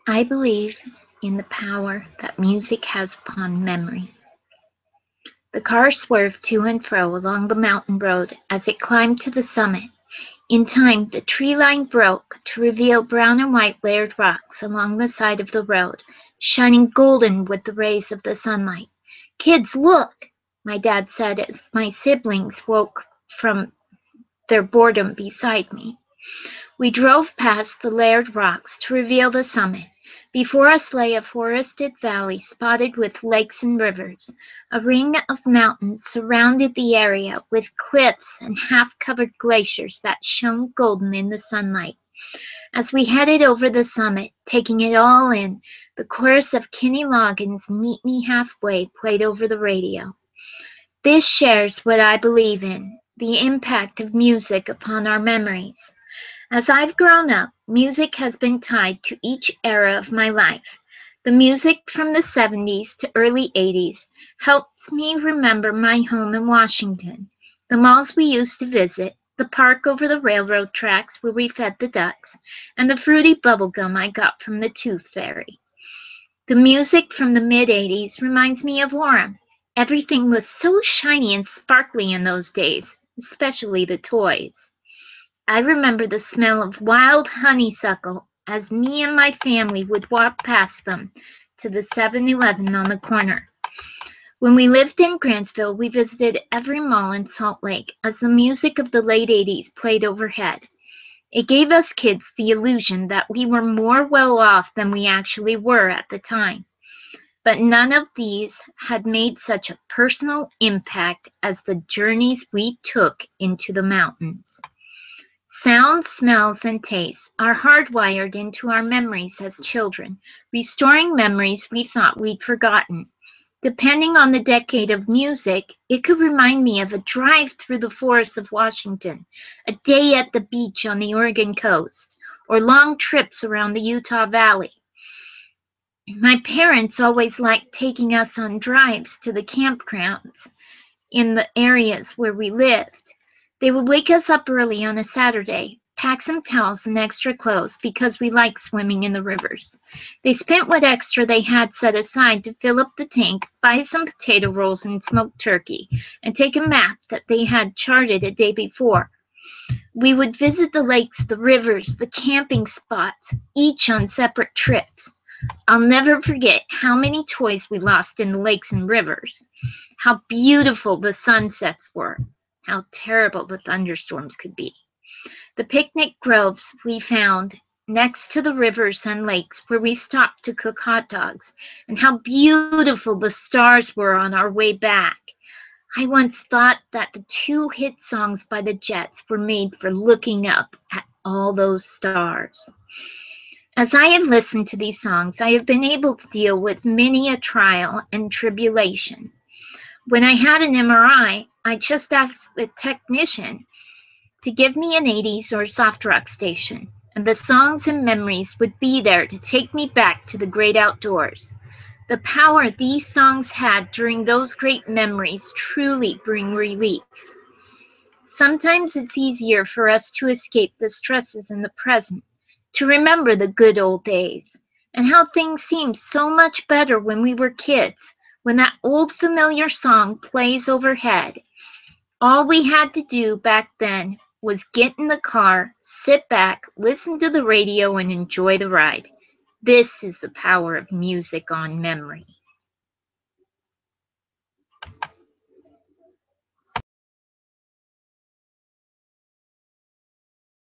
I believe in the power that music has upon memory. The car swerved to and fro along the mountain road as it climbed to the summit. In time, the tree line broke to reveal brown and white layered rocks along the side of the road, shining golden with the rays of the sunlight. "Kids, look!" my dad said as my siblings woke from their boredom beside me. We drove past the layered rocks to reveal the summit. Before us lay a forested valley spotted with lakes and rivers. A ring of mountains surrounded the area with cliffs and half-covered glaciers that shone golden in the sunlight. As we headed over the summit, taking it all in, the chorus of Kenny Loggins' "Meet Me Halfway" played over the radio. This shares what I believe in, the impact of music upon our memories. As I've grown up, music has been tied to each era of my life. The music from the 70s to early 80s helps me remember my home in Washington, the malls we used to visit, the park over the railroad tracks where we fed the ducks, and the fruity bubble gum I got from the Tooth Fairy. The music from the mid-80s reminds me of Orem. Everything was so shiny and sparkly in those days, especially the toys. I remember the smell of wild honeysuckle as me and my family would walk past them to the 7-Eleven on the corner. When we lived in Grantsville, we visited every mall in Salt Lake as the music of the late 80s played overhead. It gave us kids the illusion that we were more well off than we actually were at the time. But none of these had made such a personal impact as the journeys we took into the mountains. Sounds, smells, and tastes are hardwired into our memories as children, restoring memories we thought we'd forgotten. Depending on the decade of music, it could remind me of a drive through the forests of Washington, a day at the beach on the Oregon coast, or long trips around the Utah Valley. My parents always liked taking us on drives to the campgrounds in the areas where we lived. They would wake us up early on a Saturday, pack some towels and extra clothes because we liked swimming in the rivers. They spent what extra they had set aside to fill up the tank, buy some potato rolls and smoked turkey, and take a map that they had charted a day before. We would visit the lakes, the rivers, the camping spots, each on separate trips. I'll never forget how many toys we lost in the lakes and rivers, how beautiful the sunsets were, how terrible the thunderstorms could be. The picnic groves we found next to the rivers and lakes where we stopped to cook hot dogs, and how beautiful the stars were on our way back. I once thought that the two hit songs by the Jets were made for looking up at all those stars. As I have listened to these songs, I have been able to deal with many a trial and tribulation. When I had an MRI, I just asked the technician to give me an 80s or soft rock station, and the songs and memories would be there to take me back to the great outdoors. The power these songs had during those great memories truly bring relief. Sometimes it's easier for us to escape the stresses in the present, to remember the good old days, and how things seemed so much better when we were kids, when that old familiar song plays overhead. All we had to do back then was get in the car, sit back, listen to the radio, and enjoy the ride. This is the power of music on memory.